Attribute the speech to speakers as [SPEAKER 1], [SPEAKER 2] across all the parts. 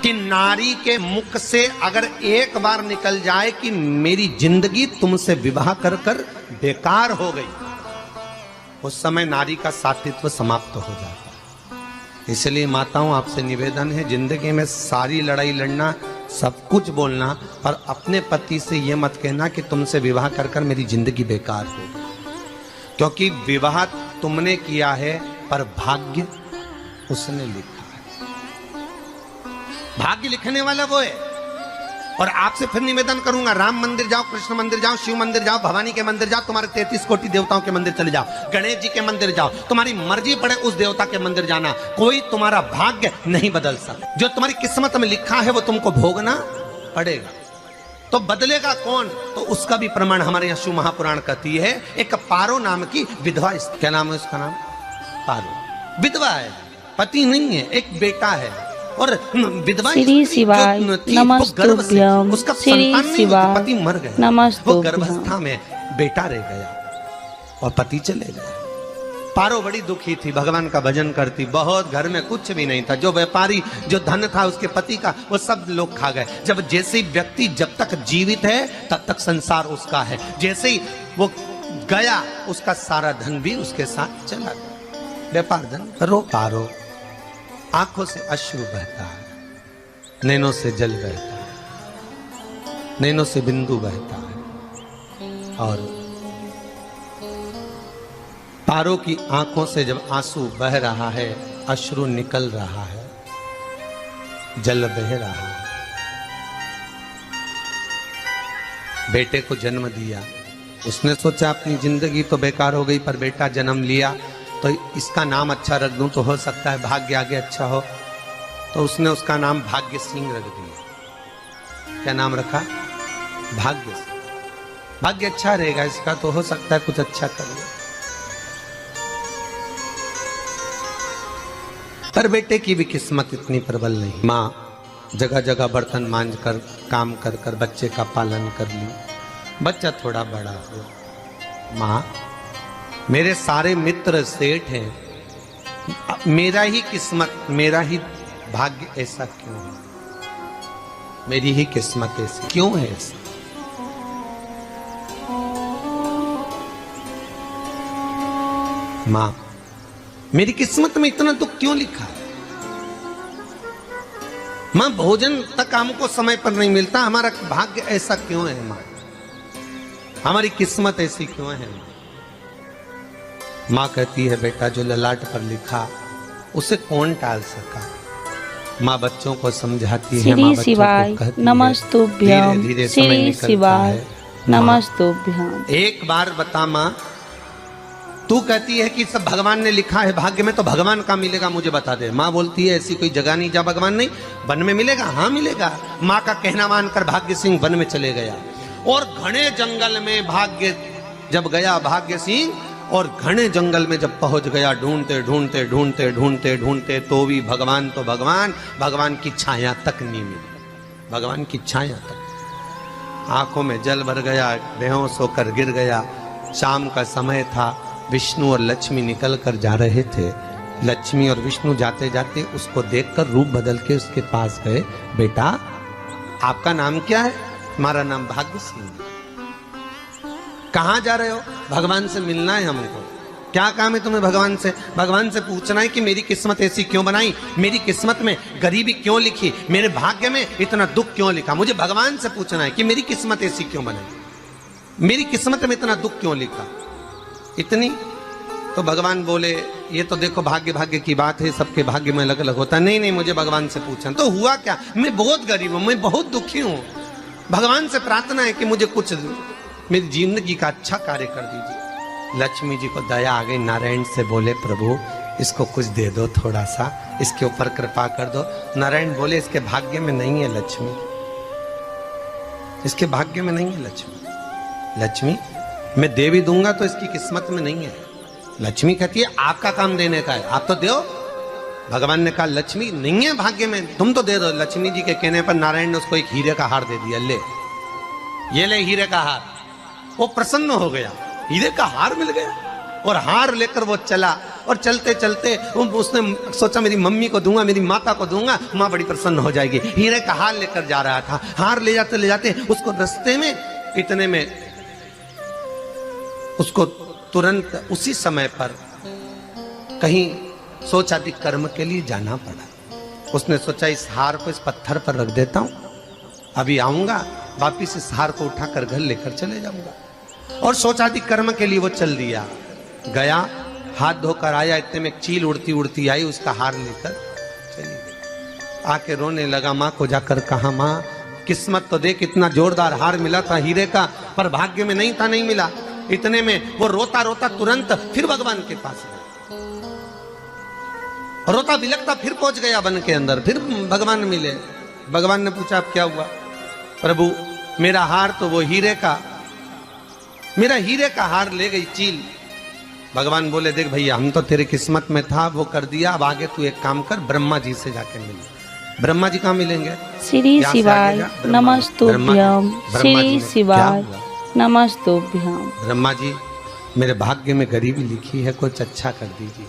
[SPEAKER 1] कि नारी के मुख से अगर एक बार निकल जाए कि मेरी जिंदगी तुमसे विवाह कर कर बेकार हो गई, उस समय नारी का साथित्व समाप्त हो जाता है। इसलिए माताओं, आपसे निवेदन है, जिंदगी में सारी लड़ाई लड़ना, सब कुछ बोलना, पर अपने पति से यह मत कहना कि तुमसे विवाह कर कर मेरी जिंदगी बेकार हो गई, क्योंकि विवाह तुमने किया है पर भाग्य उसने लिखा है। भाग्य लिखने वाला वो है। और आपसे फिर निवेदन करूंगा, राम मंदिर जाओ, कृष्ण मंदिर जाओ, शिव मंदिर जाओ, भवानी के मंदिर जाओ, तुम्हारे 33 कोटि देवताओं के मंदिर चले जाओ, गणेश जी के मंदिर जाओ, तुम्हारी मर्जी पड़े उस देवता के मंदिर जाना, कोई तुम्हारा भाग्य नहीं बदल सकता। जो तुम्हारी किस्मत में लिखा है वो तुमको भोगना पड़ेगा। तो बदलेगा कौन? तो उसका भी प्रमाण हमारे यहाँ शिव महापुराण कहती है। एक पारो नाम की विधवा, क्या नाम है उसका? नाम पारो। विधवा है, पति नहीं है, एक बेटा है, और विधवा
[SPEAKER 2] श्री शिवाय नमस्तुभ्यं,
[SPEAKER 1] उसका
[SPEAKER 2] श्री शिवाय
[SPEAKER 1] पति मर गया,
[SPEAKER 2] नमस्तुभ्यं।
[SPEAKER 1] वो गर्भावस्था में बेटा रह गया और पति चले गए। पारो बड़ी दुखी थी, भगवान का भजन करती बहुत, घर में कुछ भी नहीं था, जो व्यापारी जो धन था उसके पति का वो सब लोग खा गए। जब जैसे व्यक्ति जब तक जीवित है तब तक संसार उसका है, जैसे ही वो गया उसका सारा धन भी उसके साथ चला गया। व्यापार धन रो पारो, आंखों से अश्रु बहता है, नैनों से जल बहता है, नैनों से बिंदु बहता है, और पारो की आंखों से जब आंसू बह रहा है, अश्रु निकल रहा है, जल बह रहा है। बेटे को जन्म दिया, उसने सोचा अपनी जिंदगी तो बेकार हो गई, पर बेटा जन्म लिया तो इसका नाम अच्छा रख दूं तो हो सकता है भाग्य आगे अच्छा हो। तो उसने उसका नाम भाग्य सिंह रख दिया। क्या नाम रखा? भाग्य सिंह। भाग्य अच्छा रहेगा इसका, तो हो सकता है कुछ अच्छा कर ले। पर बेटे की भी किस्मत इतनी प्रबल नहीं। माँ जगह जगह बर्तन मांझ कर काम कर कर बच्चे का पालन कर ली, बच्चा थोड़ा बड़ा हो। माँ, मेरे सारे मित्र सेठ हैं, मेरा ही किस्मत, मेरा ही भाग्य ऐसा क्यों है? मेरी ही किस्मत ऐसी क्यों है? ऐसा माँ, मेरी किस्मत में इतना दुख क्यों लिखा है? माँ, भोजन तक हमको समय पर नहीं मिलता, हमारा भाग्य ऐसा क्यों है? माँ, हमारी किस्मत ऐसी क्यों है? माँ कहती है, बेटा जो ललाट पर लिखा उसे कौन टाल सका। माँ बच्चों को समझाती है, माँ बच्चों को कहती है, धीरे धीरे समय निकलता है।
[SPEAKER 2] नमस्तुभ्यं।
[SPEAKER 1] एक बार बता माँ, तू कहती है कि सब भगवान ने लिखा है भाग्य में, तो भगवान का मिलेगा मुझे बता दे। माँ बोलती है, ऐसी कोई जगह नहीं जहाँ भगवान नहीं। वन में मिलेगा? हाँ मिलेगा। माँ का कहना मानकर भाग्य सिंह वन में चले गया, और घने जंगल में भाग्य जब गया भाग्य सिंह, और घने जंगल में जब पहुंच गया, ढूंढते ढूंढते ढूंढते ढूंढते ढूंढते तो भी भगवान, तो भगवान की छाया तक नहीं मिली। भगवान की छाया तक। आंखों में जल भर गया, बेहोश होकर गिर गया। शाम का समय था, विष्णु और लक्ष्मी निकल कर जा रहे थे। लक्ष्मी और विष्णु जाते जाते उसको देखकर रूप बदल के उसके पास गए। बेटा, आपका नाम क्या है? हमारा नाम भाग्य सिंह। कहाँ जा रहे हो? भगवान से मिलना है हमको। क्या काम है तुम्हें भगवान से? भगवान से पूछना है कि मेरी किस्मत ऐसी क्यों बनाई, मेरी किस्मत में गरीबी क्यों लिखी, मेरे भाग्य में इतना दुख क्यों लिखा। मुझे भगवान से पूछना है कि मेरी किस्मत ऐसी क्यों बनाई, मेरी किस्मत में इतना दुख क्यों लिखा। इतनी तो भगवान बोले, ये तो देखो भाग्य भाग्य की बात है, सबके भाग्य में अलग अलग होता है। नहीं, मुझे भगवान से पूछना। तो हुआ क्या? मैं बहुत गरीब हूं, मैं बहुत दुखी हूं, भगवान से प्रार्थना है कि मुझे कुछ मेरी जिंदगी का अच्छा कार्य कर दीजिए। लक्ष्मी जी को दया आ गई, नारायण से बोले, प्रभु इसको कुछ दे दो, थोड़ा सा इसके ऊपर कृपा कर दो। नारायण बोले, इसके भाग्य में नहीं है लक्ष्मी, इसके भाग्य में नहीं है लक्ष्मी। लक्ष्मी, मैं दे भी दूंगा तो इसकी किस्मत में नहीं है। लक्ष्मी कहती है, आपका काम देने का है, आप तो दो। भगवान ने कहा, लक्ष्मी नहीं है भाग्य में, तुम तो दे दो। लक्ष्मी जी के कहने पर नारायण ने उसको एक हीरे का हार दे दिया। ले, ये ले हीरे का हार। वो प्रसन्न हो गया, हीरे का हार मिल गया, और हार लेकर वो चला और चलते चलते उसने सोचा मेरी मम्मी को दूंगा, मेरी माता को दूंगा, माँ बड़ी प्रसन्न हो जाएगी। हीरे का हार लेकर जा रहा था। हार ले जाते उसको रास्ते में इतने में उसको तुरंत उसी समय पर कहीं सोचादि कर्म के लिए जाना पड़ा। उसने सोचा इस हार को इस पत्थर पर रख देता हूं, अभी आऊंगा वापिस इस हार को उठाकर घर लेकर चले जाऊंगा। और सोचादि कर्म के लिए वो चल दिया, गया, हाथ धोकर आया, इतने में एक चील उड़ती उड़ती आई, उसका हार लेकर चली गई। आके रोने लगा, माँ को जाकर कहा, माँ किस्मत तो देख, इतना जोरदार हार मिला था हीरे का, पर भाग्य में नहीं था, नहीं मिला। इतने में वो रोता रोता तुरंत फिर भगवान के पास गया, रोता बिलखता फिर पहुंच गया वन के अंदर। फिर भगवान मिले। भगवान ने पूछा, अब क्या हुआ? प्रभु मेरा हार तो वो हीरे का, मेरा हीरे का हार ले गई चील। भगवान बोले, देख भैया, हम तो तेरे किस्मत में था, वो कर दिया, अब आगे तू एक काम कर, ब्रह्मा जी से जाके मिल। ब्रह्मा जी कहाँ मिलेंगे?
[SPEAKER 2] श्री शिवाय नमस्तुभ्यं। श्री शिवाय नमस्तुभ्यं।
[SPEAKER 1] ब्रह्मा जी, मेरे भाग्य में गरीबी लिखी है, कुछ अच्छा कर दीजिए।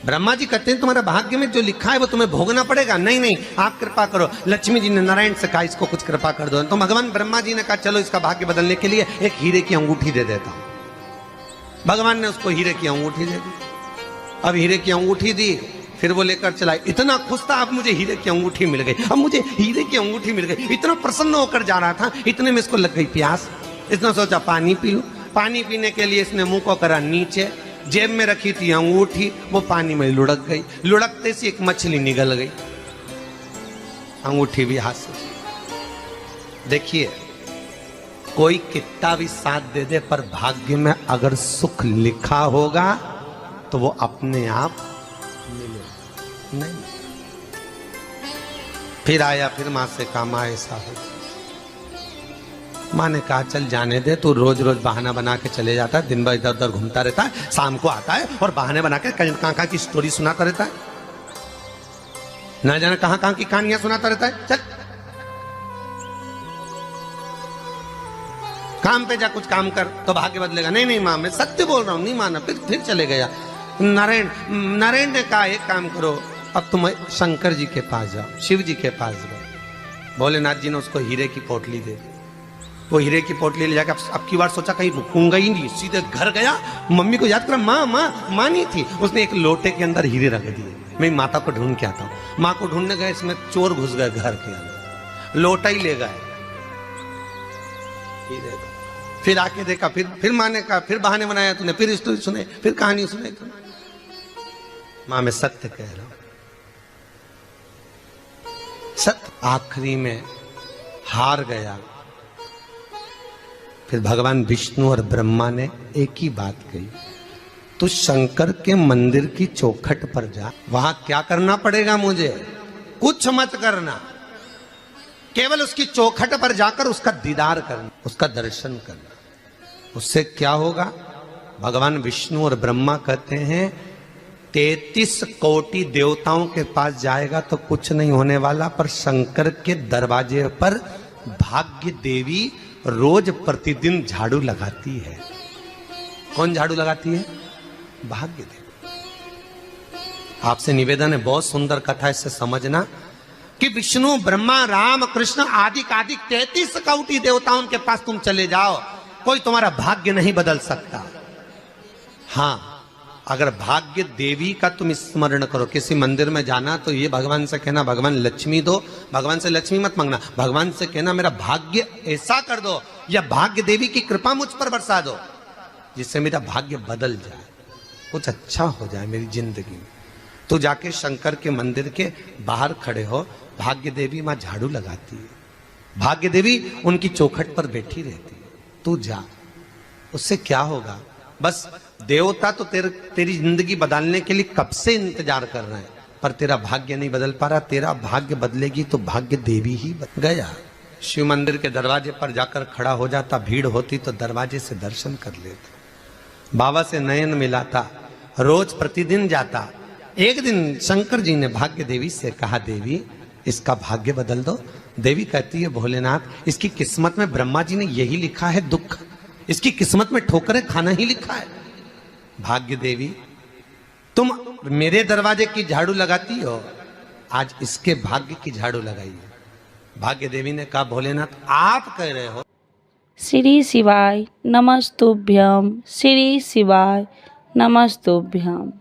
[SPEAKER 1] ब्रह्मा जी कहते हैं, तुम्हारे भाग्य में जो लिखा है वो तुम्हें भोगना पड़ेगा। नहीं नहीं, आप कृपा करो। लक्ष्मी जी ने नारायण से कहा, इसको कुछ कृपा कर दो। तो भगवान ब्रह्मा जी ने कहा, चलो इसका भाग्य बदलने के लिए एक हीरे की अंगूठी दे देता हूं। भगवान ने उसको हीरे की अंगूठी दे दी। अब हीरे की अंगूठी दी, फिर वो लेकर चला। इतना खुश था, अब मुझे हीरे की अंगूठी मिल गई, अब मुझे हीरे की अंगूठी मिल गई। इतना प्रसन्न होकर जा रहा था, इतने में इसको लग गई प्यास। इसने सोचा पानी पी लूं। पानी पीने के लिए इसने मुंह को करा नीचे, जेब में रखी थी अंगूठी, वो पानी में लुढ़क गई। लुढ़कते से एक मछली निगल गई, अंगूठी भी हाथ से। देखिए, कोई कितना भी साथ दे दे, पर भाग्य में अगर सुख लिखा होगा तो वो अपने आप मिलेगा। नहीं, फिर आया, फिर मां से कहा, मां ऐसा हो। माँ ने कहा, चल जाने दे, तू रोज रोज बहाना बना के चले जाता है, दिन भर इधर उधर घूमता रहता है, शाम को आता है और बहाने बना के कहाँ की स्टोरी सुनाता रहता है, ना जाने कहाँ की कहानियां सुनाता रहता है। चल काम पे जा, कुछ काम कर तो भाग्य बदलेगा। नहीं नहीं माँ, मैं सत्य बोल रहा हूँ। नहीं माना, फिर चले गया। नारायण ने कहा, एक काम करो, अब तुम शंकर जी के पास जाओ, शिव जी के पास जाओ। भोलेनाथ जी ने उसको हीरे की पोटली दे दी। वो हीरे की पोटली ले जाकर अब की बार सोचा कहीं रुकूंगा ही नहीं, सीधे घर गया। मम्मी को याद करा, माँ नहीं थी। उसने एक लोटे के अंदर हीरे रख दिए, मैं माता को ढूंढ के आता हूँ। माँ को ढूंढने गए, इसमें चोर घुस गए घर के अंदर, लोटा ही ले गए हीरे। फिर आके देखा, फिर माँ ने कहा, फिर बहाने बनाया तूने, फिर स्टोरी सुने, फिर कहानी सुने। माँ, मैं सत्य कह रहा हूं, सत्य। आखिरी में हार गया। फिर भगवान विष्णु और ब्रह्मा ने एक ही बात कही, तू शंकर के मंदिर की चौखट पर जा। वहां क्या करना पड़ेगा मुझे? कुछ मत करना, केवल उसकी चौखट पर जाकर उसका दीदार करना, उसका दर्शन करना। उससे क्या होगा? भगवान विष्णु और ब्रह्मा कहते हैं, 33 कोटि देवताओं के पास जाएगा तो कुछ नहीं होने वाला, पर शंकर के दरवाजे पर भाग्य देवी रोज प्रतिदिन झाड़ू लगाती है। कौन झाड़ू लगाती है? भाग्य देवी। आपसे निवेदन है, बहुत सुंदर कथा, इससे समझना कि विष्णु, ब्रह्मा, राम, कृष्ण आदि 33 कोटि देवताओं के पास तुम चले जाओ, कोई तुम्हारा भाग्य नहीं बदल सकता। हाँ, अगर भाग्य देवी का तुम स्मरण करो, किसी मंदिर में जाना तो ये भगवान से कहना, भगवान लक्ष्मी दो। भगवान से लक्ष्मी मत मांगना, भगवान से कहना मेरा भाग्य ऐसा कर दो, या भाग्य देवी की कृपा मुझ पर बरसा दो, जिससे मेरा भाग्य बदल जाए, कुछ अच्छा हो जाए मेरी जिंदगी में। तो जाके शंकर के मंदिर के बाहर खड़े हो, भाग्य देवी माँ झाड़ू लगाती है, भाग्य देवी उनकी चौखट पर बैठी रहती है। तू जा, उससे क्या होगा? बस देवता तो तेरी जिंदगी बदलने के लिए कब से इंतजार कर रहे हैं, पर तेरा भाग्य नहीं बदल पा रहा। तेरा भाग्य बदलेगी तो भाग्य देवी ही गया। शिव मंदिर के दरवाजे पर जाकर खड़ा हो जाता, भीड़ होती तो दरवाजे से दर्शन कर लेता, बाबा से नयन मिलाता, रोज प्रतिदिन जाता। एक दिन शंकर जी ने भाग्य देवी से कहा, देवी इसका भाग्य बदल दो। देवी कहती है, भोलेनाथ इसकी किस्मत में ब्रह्मा जी ने यही लिखा है दुख, इसकी किस्मत में ठोकरें खाना ही लिखा है। भाग्य देवी तुम मेरे दरवाजे की झाड़ू लगाती हो, आज इसके भाग्य की झाड़ू लगाइए। भाग्य देवी ने कहा भोलेनाथ आप कह रहे हो।
[SPEAKER 2] श्री शिवाय नमस्तुभ्यम, श्री शिवाय नमस्तुभ्यम।